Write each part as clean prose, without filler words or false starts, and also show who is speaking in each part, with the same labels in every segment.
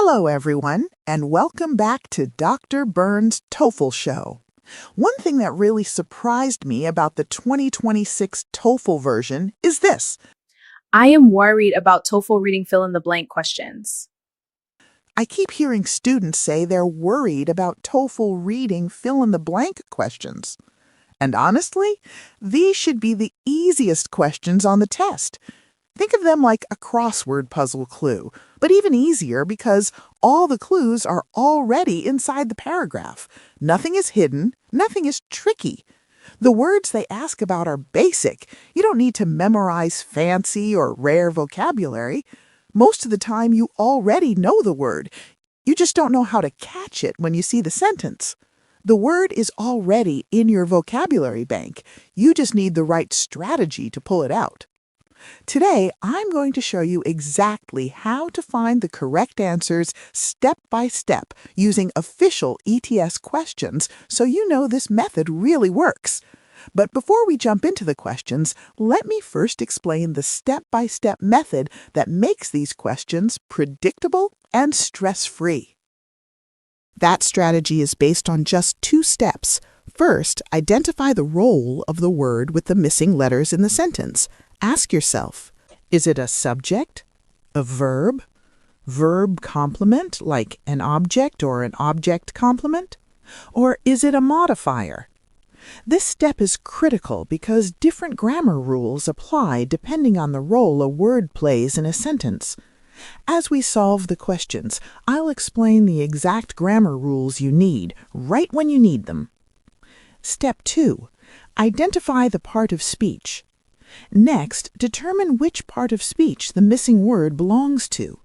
Speaker 1: Hello, everyone, and welcome back to Dr. Byrnes' TOEFL show. One thing that really surprised me about the 2026 TOEFL version is this.
Speaker 2: I am worried about TOEFL reading fill in the blank questions.
Speaker 1: I keep hearing students say they're worried about TOEFL reading fill-in-the-blank questions. And honestly, these should be the easiest questions on the test. Think of them like a crossword puzzle clue, but even easier because all the clues are already inside the paragraph. Nothing is hidden, nothing is tricky. The words they ask about are basic. You don't need to memorize fancy or rare vocabulary. Most of the time, you already know the word. You just don't know how to catch it when you see the sentence. The word is already in your vocabulary bank. You just need the right strategy to pull it out. Today, I'm going to show you exactly how to find the correct answers step by step using official ETS questions so you know this method really works. But before we jump into the questions, let me first explain the step-by-step method that makes these questions predictable and stress-free. That strategy is based on just 2 steps. First, identify the role of the word with the missing letters in the sentence. Ask yourself, is it a subject, a verb complement like an object or an object complement? Or is it a modifier? This step is critical because different grammar rules apply depending on the role a word plays in a sentence. As we solve the questions, I'll explain the exact grammar rules you need right when you need them. Step 2. Identify the part of speech. Next, determine which part of speech the missing word belongs to.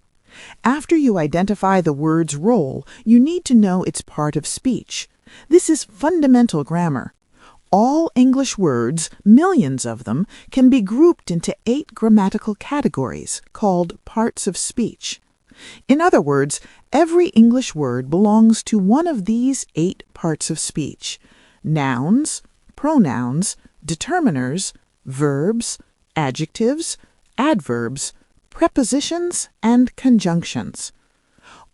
Speaker 1: After you identify the word's role, you need to know its part of speech. This is fundamental grammar. All English words, millions of them, can be grouped into 8 grammatical categories called parts of speech. In other words, every English word belongs to one of these 8 parts of speech: nouns, pronouns, determiners, verbs, adjectives, adverbs, prepositions, and conjunctions.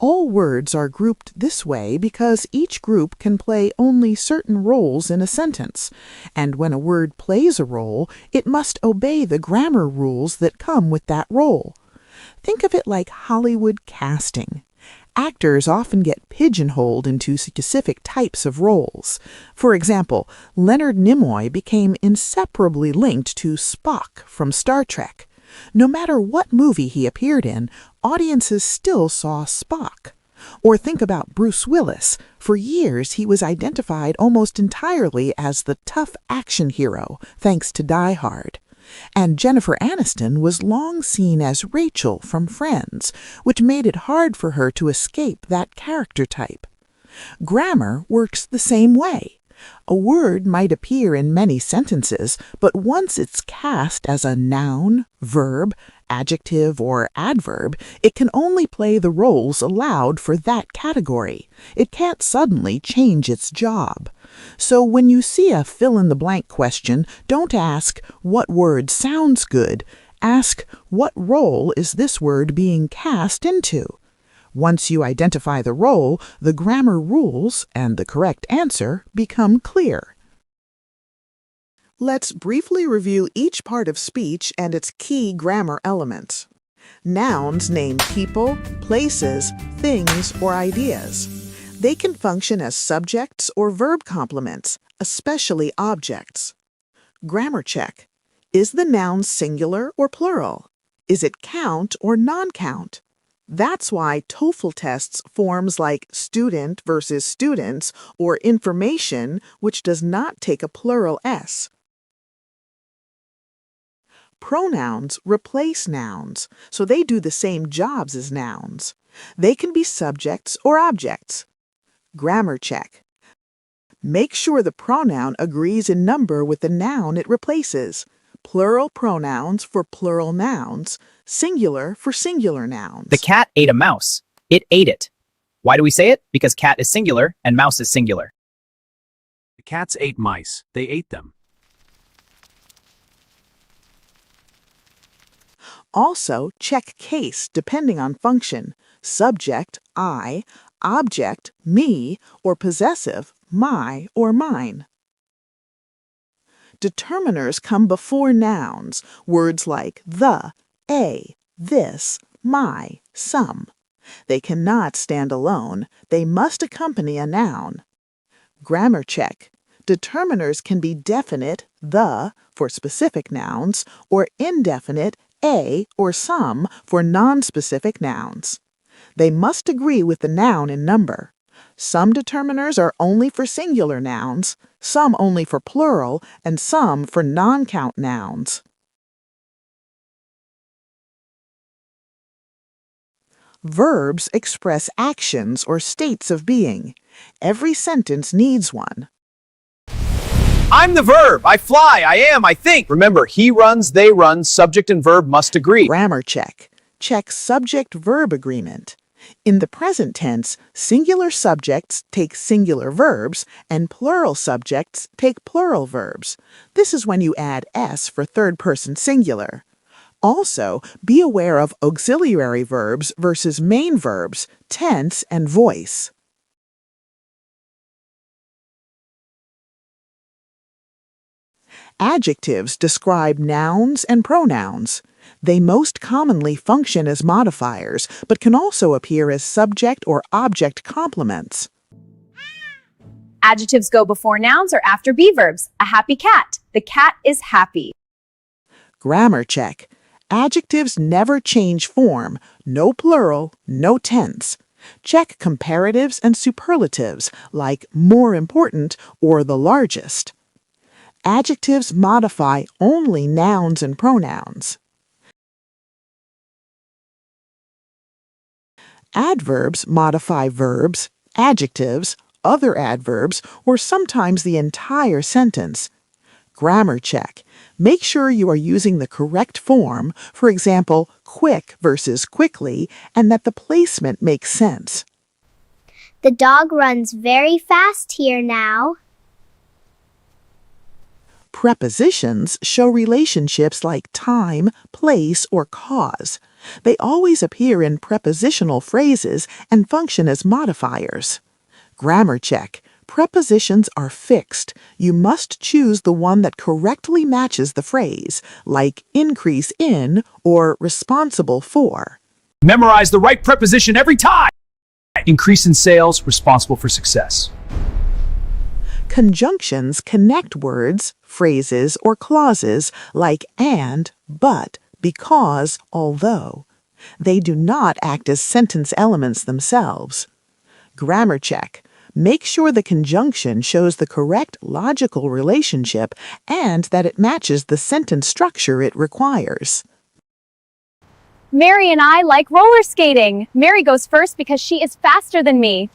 Speaker 1: All words are grouped this way because each group can play only certain roles in a sentence, and when a word plays a role, it must obey the grammar rules that come with that role. Think of it like Hollywood casting. Actors often get pigeonholed into specific types of roles. For example, Leonard Nimoy became inseparably linked to Spock from Star Trek. No matter what movie he appeared in, audiences still saw Spock. Or think about Bruce Willis. For years, he was identified almost entirely as the tough action hero, thanks to Die Hard. And Jennifer Aniston was long seen as Rachel from Friends, which made it hard for her to escape that character type. Grammar works the same way. A word might appear in many sentences, but once it's cast as a noun, verb, adjective, or adverb, it can only play the roles allowed for that category. It can't suddenly change its job. So when you see a fill-in-the-blank question, don't ask, what word sounds good? Ask, what role is this word being cast into? Once you identify the role, the grammar rules and the correct answer become clear. Let's briefly review each part of speech and its key grammar elements. Nouns name people, places, things, or ideas. They can function as subjects or verb complements, especially objects. Grammar check. Is the noun singular or plural? Is it count or non-count? That's why TOEFL tests forms like student versus students or information, which does not take a plural S. Pronouns replace nouns, so they do the same jobs as nouns. They can be subjects or objects. Grammar check. Make sure the pronoun agrees in number with the noun it replaces. Plural pronouns for plural nouns, singular for singular nouns.
Speaker 3: The cat ate a mouse. It ate it. Why do we say it? Because cat is singular and mouse is singular.
Speaker 4: The cats ate mice. They ate them.
Speaker 1: Also, check case depending on function. subject, I, object, me, or possessive, my or mine. Determiners come before nouns, words like the, a, this, my, some. They cannot stand alone. They must accompany a noun. Grammar check. Determiners can be definite, the, for specific nouns, or indefinite, a or some, for nonspecific nouns. They must agree with the noun in number. Some determiners are only for singular nouns, some only for plural, and some for non-count nouns. Verbs express actions or states of being. Every sentence needs one.
Speaker 3: I'm the verb. I fly. I am. I think. Remember, he runs, they run. Subject and verb must agree.
Speaker 1: Grammar check. Check subject-verb agreement. In the present tense, singular subjects take singular verbs and plural subjects take plural verbs. This is when you add s for third-person singular. Also, be aware of auxiliary verbs versus main verbs, tense and voice. Adjectives describe nouns and pronouns. They most commonly function as modifiers, but can also appear as subject or object complements.
Speaker 2: Adjectives go before nouns or after be verbs. A happy cat. The cat is happy.
Speaker 1: Grammar check. Adjectives never change form. No plural, no tense. Check comparatives and superlatives, like more important or the largest. Adjectives modify only nouns and pronouns. Adverbs modify verbs, adjectives, other adverbs, or sometimes the entire sentence. Grammar check. Make sure you are using the correct form, for example, quick versus quickly, and that the placement makes sense.
Speaker 5: The dog runs very fast here now.
Speaker 1: Prepositions show relationships like time, place, or cause. They always appear in prepositional phrases and function as modifiers. Grammar check. Prepositions are fixed. You must choose the one that correctly matches the phrase, like increase in or responsible for.
Speaker 4: Memorize the right preposition every time. Increase in sales, responsible for success.
Speaker 1: Conjunctions connect words, phrases, or clauses like and, but, because, although. They do not act as sentence elements themselves. Grammar check. Make sure the conjunction shows the correct logical relationship and that it matches the sentence structure it requires.
Speaker 2: Mary and I like roller skating. Mary goes first because she is faster than me.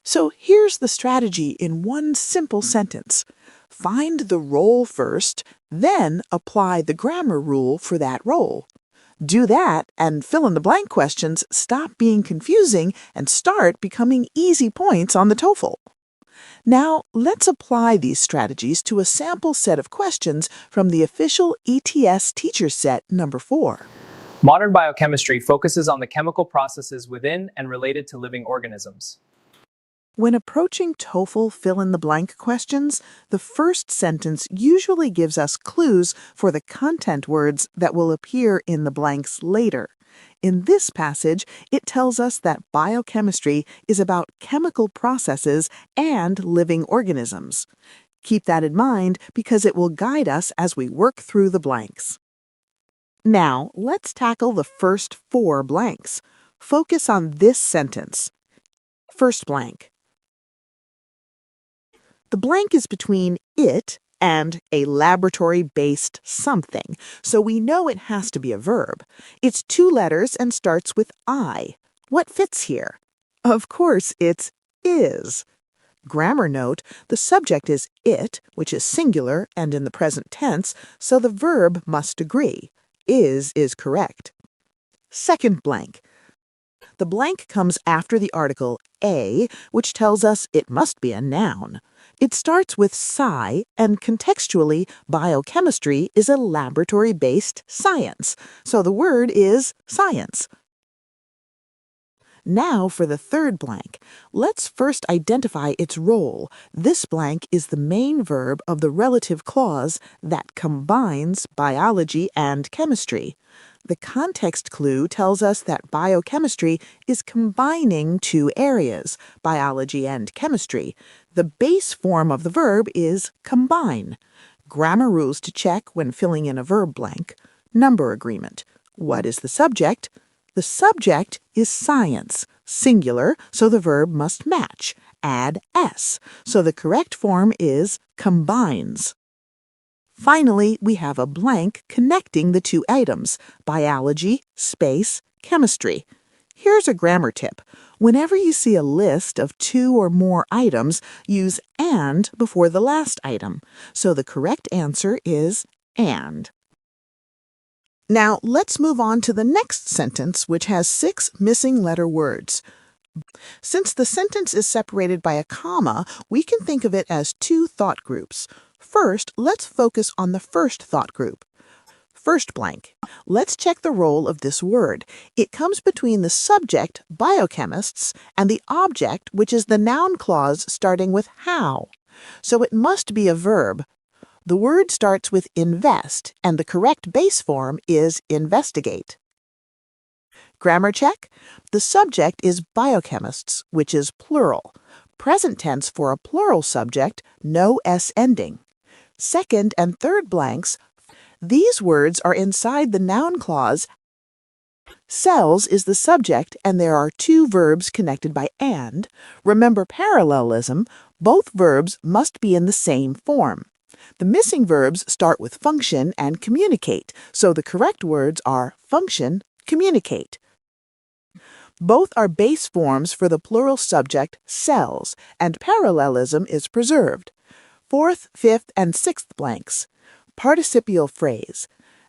Speaker 1: So here's the strategy in one simple sentence. Find the role first, then apply the grammar rule for that role. Do that, and fill-in-the-blank questions stop being confusing and start becoming easy points on the TOEFL. Now, let's apply these strategies to a sample set of questions from the official ETS Teacher Set number 4.
Speaker 3: Modern biochemistry focuses on the chemical processes within and related to living organisms.
Speaker 1: When approaching TOEFL fill-in-the-blank questions, the first sentence usually gives us clues for the content words that will appear in the blanks later. In this passage, it tells us that biochemistry is about chemical processes and living organisms. Keep that in mind because it will guide us as we work through the blanks. Now, let's tackle the first 4 blanks. Focus on this sentence. First blank. The blank is between it and a laboratory-based something, so we know it has to be a verb. It's 2 letters and starts with I. What fits here? Of course, it's is. Grammar note, the subject is it, which is singular and in the present tense, so the verb must agree. Is correct. Second blank. The blank comes after the article a, which tells us it must be a noun. It starts with sci, and contextually, biochemistry is a laboratory-based science, so the word is science. Now for the third blank. Let's first identify its role. This blank is the main verb of the relative clause that combines biology and chemistry. The context clue tells us that biochemistry is combining two areas, biology and chemistry. The base form of the verb is combine. Grammar rules to check when filling in a verb blank. Number agreement. What is the subject? The subject is science, singular, so the verb must match. Add s, so the correct form is combines. Finally, we have a blank connecting the two items, biology, space, chemistry. Here's a grammar tip. Whenever you see a list of two or more items, use and before the last item. So the correct answer is and. Now, let's move on to the next sentence, which has 6 missing letter words. Since the sentence is separated by a comma, we can think of it as 2 thought groups. First, let's focus on the first thought group. First blank. Let's check the role of this word. It comes between the subject, biochemists, and the object, which is the noun clause starting with how. So it must be a verb. The word starts with invest, and the correct base form is investigate. Grammar check. The subject is biochemists, which is plural. Present tense for a plural subject, no s ending. Second and third blanks. These words are inside the noun clause. Cells is the subject, and there are 2 verbs connected by and. Remember parallelism. Both verbs must be in the same form. The missing verbs start with function and communicate, so the correct words are function, communicate. Both are base forms for the plural subject, cells, and parallelism is preserved. Fourth, fifth, and sixth blanks. Participial phrase.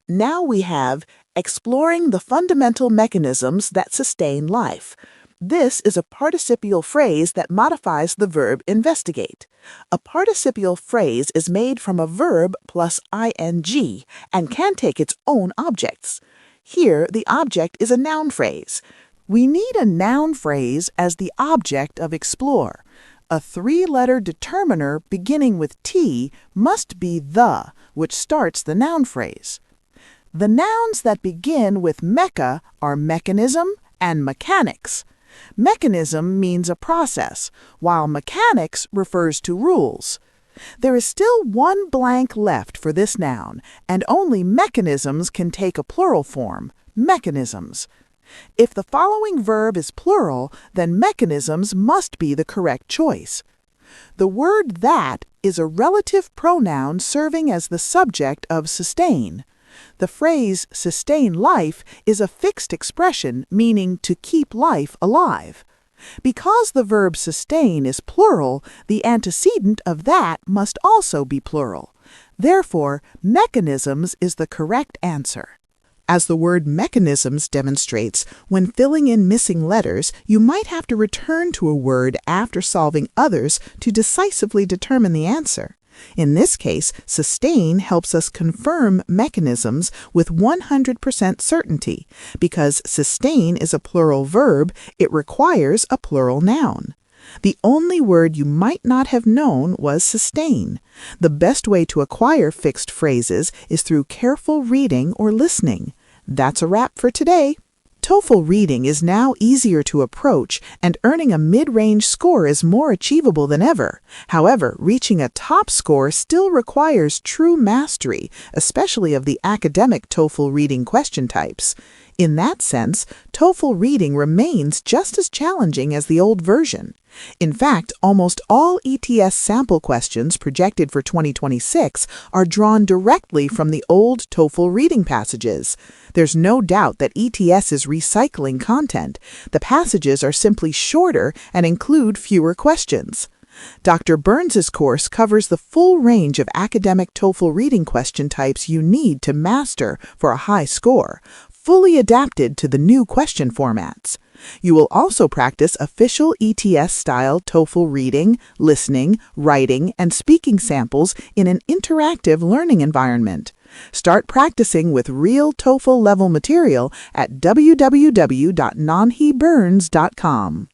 Speaker 1: Now we have exploring the fundamental mechanisms that sustain life. This is a participial phrase that modifies the verb investigate. A participial phrase is made from a verb plus ing and can take its own objects. Here, the object is a noun phrase. We need a noun phrase as the object of explore. A 3-letter determiner beginning with T must be the, which starts the noun phrase. The nouns that begin with mecha are mechanism and mechanics. Mechanism means a process, while mechanics refers to rules. There is still 1 blank left for this noun, and only mechanisms can take a plural form, mechanisms. If the following verb is plural, then mechanisms must be the correct choice. The word that is a relative pronoun serving as the subject of sustain. The phrase sustain life is a fixed expression meaning to keep life alive. Because the verb sustain is plural, the antecedent of that must also be plural. Therefore, mechanisms is the correct answer. As the word mechanisms demonstrates, when filling in missing letters, you might have to return to a word after solving others to decisively determine the answer. In this case, sustain helps us confirm mechanisms with 100% certainty. Because sustain is a plural verb, it requires a plural noun. The only word you might not have known was sustain. The best way to acquire fixed phrases is through careful reading or listening. That's a wrap for today. TOEFL reading is now easier to approach, and earning a mid-range score is more achievable than ever. However, reaching a top score still requires true mastery, especially of the academic TOEFL reading question types. In that sense, TOEFL reading remains just as challenging as the old version. In fact, almost all ETS sample questions projected for 2026 are drawn directly from the old TOEFL reading passages. There's no doubt that ETS is recycling content. The passages are simply shorter and include fewer questions. Dr. Byrnes' course covers the full range of academic TOEFL reading question types you need to master for a high score, fully adapted to the new question formats. You will also practice official ETS-style TOEFL reading, listening, writing, and speaking samples in an interactive learning environment. Start practicing with real TOEFL level material at www.nanhibyrnes.com.